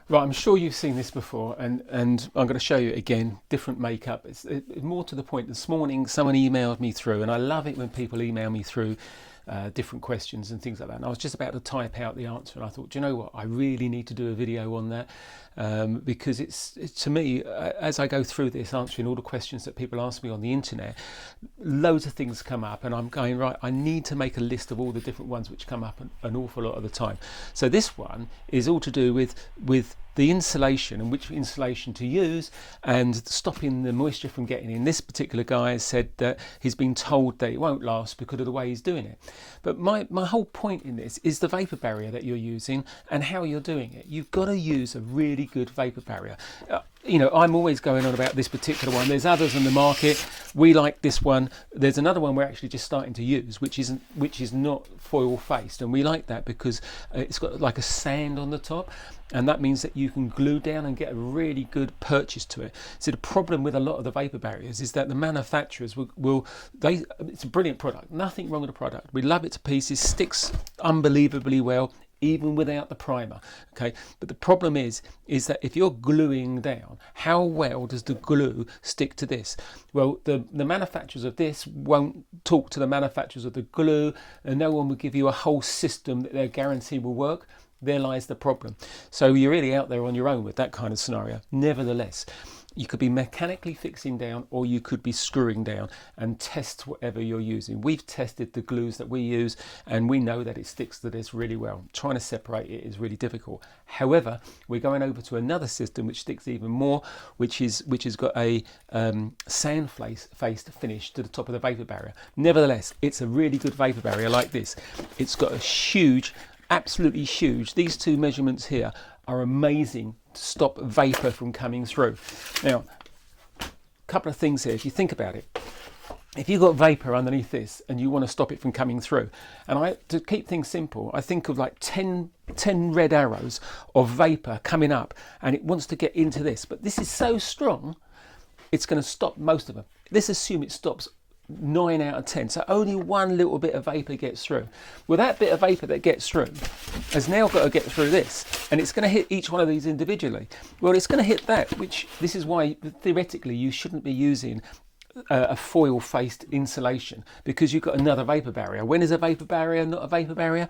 Right, I'm sure you've seen this before, and I'm going to show you again, different makeup. It's more to the point. This morning, someone emailed me through, and I love it when people email me through different questions and things like that. And I was just about to type out the answer, and I thought, do you know what? I really need to do a video on that because it's to me, as I go through this, answering all the questions that people ask me on the internet, loads of things come up, and I'm going, right, I need to make a list of all the different ones which come up an awful lot of the time. So this one is all to do with the insulation and which insulation to use and stopping the moisture from getting in. This particular guy has said that he's been told that it won't last because of the way he's doing it. But my whole point in this is the vapor barrier that you're using and how you're doing it. You've got to use a really good vapor barrier. You know, I'm always going on about this particular one. There's others on the market. We like this one. There's another one we're actually just starting to use, which is not foil faced, and we like that because it's got like a sand on the top, and that means that you can glue down and get a really good purchase to it. So the problem with a lot of the vapor barriers is that the manufacturers it's a brilliant product, nothing wrong with the product. We love it to pieces, sticks unbelievably well, even without the primer. Okay, but the problem is that if you're gluing down, how well does the glue stick to this? Well, the manufacturers of this won't talk to the manufacturers of the glue, and no one will give you a whole system that they guarantee will work. There lies the problem. So you're really out there on your own with that kind of scenario. Nevertheless, you could be mechanically fixing down, or you could be screwing down, and test whatever you're using. We've tested the glues that we use, and we know that it sticks to this really well. Trying to separate it is really difficult. However, we're going over to another system which sticks even more, which has got a sand faced finish to the top of the vapor barrier. Nevertheless, it's a really good vapor barrier like this. It's got a huge, absolutely huge, these two measurements here are amazing to stop vapor from coming through. Now, a couple of things here. If you think about it, if you've got vapor underneath this and you want to stop it from coming through, and to keep things simple, I think of like 10 red arrows of vapor coming up, and it wants to get into this, but this is so strong, it's going to stop most of them. Let's assume it stops 9 out of 10, so only one little bit of vapor gets through. Well, that bit of vapor that gets through has now got to get through this, and it's going to hit each one of these individually. Well, it's going to hit that, which this is why theoretically you shouldn't be using a foil faced insulation, because you've got another vapor barrier. When is a vapor barrier not a vapor barrier?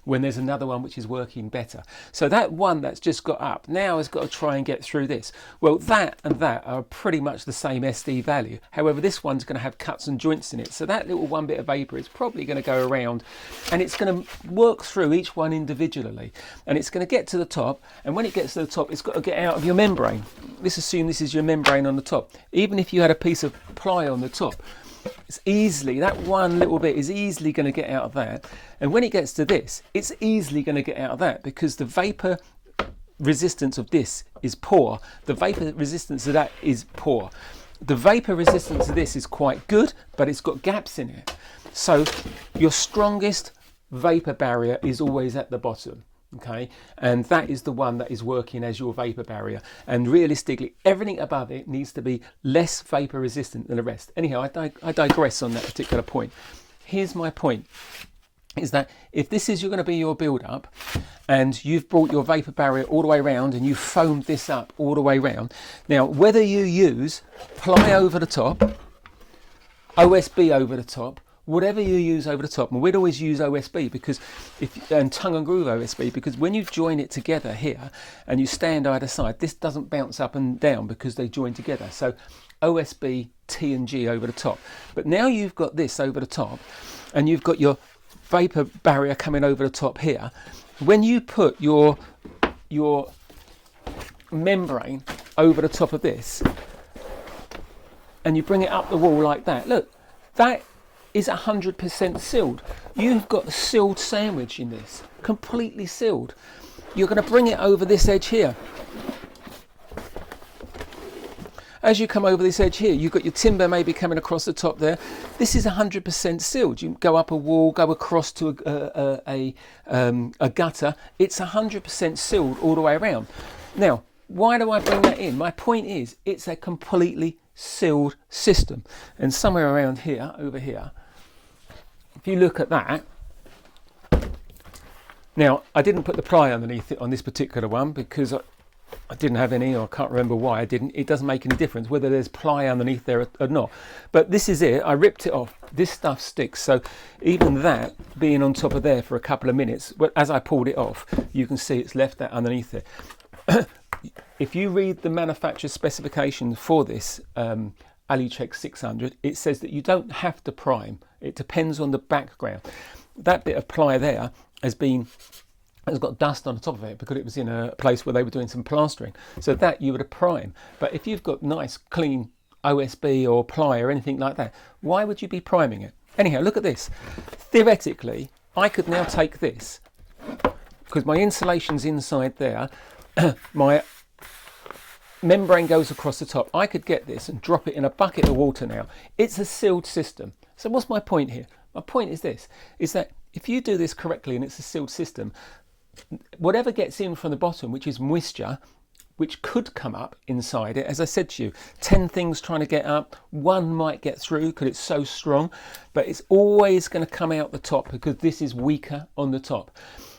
When there's another one which is working better. So that one that's just got up now has got to try and get through this. Well, that and that are pretty much the same SD value. However, this one's going to have cuts and joints in it, so that little one bit of vapor is probably going to go around, and it's going to work through each one individually, and it's going to get to the top, and when it gets to the top, it's got to get out of your membrane. Let's assume this is your membrane on the top. Even if you had a piece of ply on the top, it's easily, that one little bit is easily going to get out of that, and when it gets to this, it's easily going to get out of that, because the vapor resistance of this is poor, the vapor resistance of that is poor. The vapor resistance of this is quite good, but it's got gaps in it. So your strongest vapor barrier is always at the bottom. Okay, and that is the one that is working as your vapor barrier, and realistically everything above it needs to be less vapor resistant than the rest. Anyhow, I digress on that particular point. Here's my point, is that if this is going to be your build up, and you've brought your vapor barrier all the way around and you've foamed this up all the way around, now whether you use ply over the top, OSB over the top, whatever you use over the top, and we'd always use OSB and tongue and groove OSB, because when you join it together here and you stand either side, this doesn't bounce up and down because they join together. So OSB, T and G over the top. But now you've got this over the top, and you've got your vapor barrier coming over the top here. When you put your membrane over the top of this and you bring it up the wall like that, look, that is 100% sealed. You've got a sealed sandwich in this, completely sealed. You're going to bring it over this edge here. As you come over this edge here, you've got your timber maybe coming across the top there. This is 100% sealed. You go up a wall, go across to a gutter. It's 100% sealed all the way around. Now, why do I bring that in? My point is, it's a completely sealed system. And somewhere around here, over here, if you look at that, now I didn't put the ply underneath it on this particular one because I didn't have any, or I can't remember why I didn't. It doesn't make any difference whether there's ply underneath there or not. But this is it. I ripped it off. This stuff sticks. So even that being on top of there for a couple of minutes, as I pulled it off, you can see it's left that underneath it. If you read the manufacturer's specifications for this Alucheck 600, it says that you don't have to prime. It depends on the background. That bit of ply there has got dust on the top of it because it was in a place where they were doing some plastering. So that you would have primed. But if you've got nice, clean OSB or ply or anything like that, why would you be priming it? Anyhow, look at this. Theoretically, I could now take this, because my insulation's inside there, my membrane goes across the top. I could get this and drop it in a bucket of water now. It's a sealed system. So what's my point here? My point is this, is that if you do this correctly and it's a sealed system, whatever gets in from the bottom, which is moisture, which could come up inside it, as I said to you, 10 things trying to get up, one might get through because it's so strong, but it's always going to come out the top because this is weaker on the top.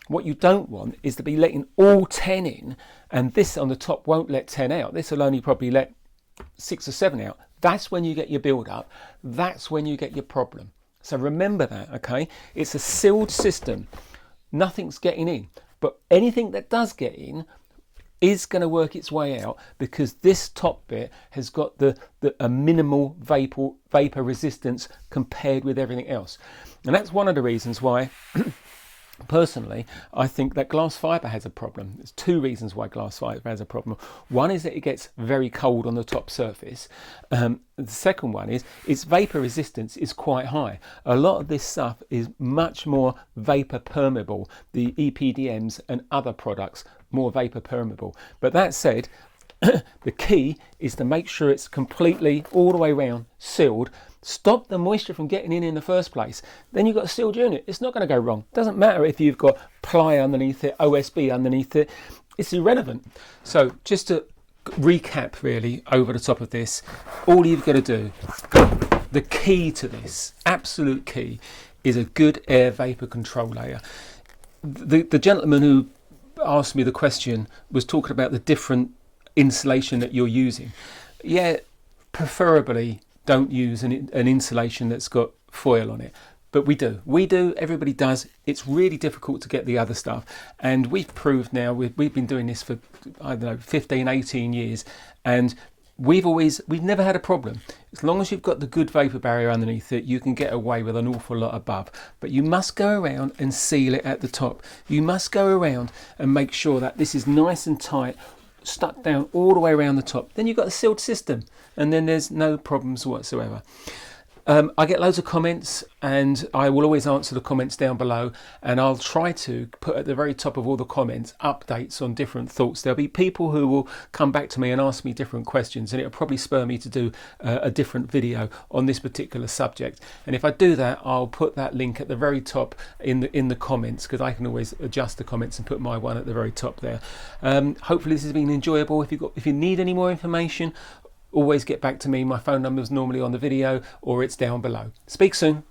What you don't want is to be letting all 10 in, and this on the top won't let 10 out. This will only probably let 6 or 7 out. That's when you get your build up. That's when you get your problem. So remember that, okay? It's a sealed system. Nothing's getting in, but anything that does get in is going to work its way out because this top bit has got a minimal vapor resistance compared with everything else. And that's one of the reasons why personally I think that glass fibre has a problem. There's 2 reasons why glass fibre has a problem. One is that it gets very cold on the top surface. The second one is its vapor resistance is quite high. A lot of this stuff is much more vapor permeable. The EPDMs and other products more vapor permeable. But that said, the key is to make sure it's completely all the way around sealed. Stop the moisture from getting in the first place. Then you've got a sealed unit. It's not going to go wrong. Doesn't matter if you've got ply underneath it, OSB underneath it. It's irrelevant. So just to recap really over the top of this, all you've got to do, the key to this, absolute key, is a good air vapor control layer. The gentleman who asked me the question was talking about the different insulation that you're using. Yeah, preferably don't use an insulation that's got foil on it, but we do, everybody does. It's really difficult to get the other stuff, and we've proved now, we've been doing this for, I don't know, 15, 18 years, and we've never had a problem. As long as you've got the good vapor barrier underneath it, you can get away with an awful lot above. But you must go around and seal it at the top. You must go around and make sure that this is nice and tight, stuck down all the way around the top. Then you've got a sealed system, and then there's no problems whatsoever. I get loads of comments, and I will always answer the comments down below, and I'll try to put at the very top of all the comments updates on different thoughts. There'll be people who will come back to me and ask me different questions, and it'll probably spur me to do a different video on this particular subject. And if I do that, I'll put that link at the very top in the comments, because I can always adjust the comments and put my one at the very top there. Hopefully this has been enjoyable. If you need any more information, always get back to me. My phone number is normally on the video or it's down below. Speak soon.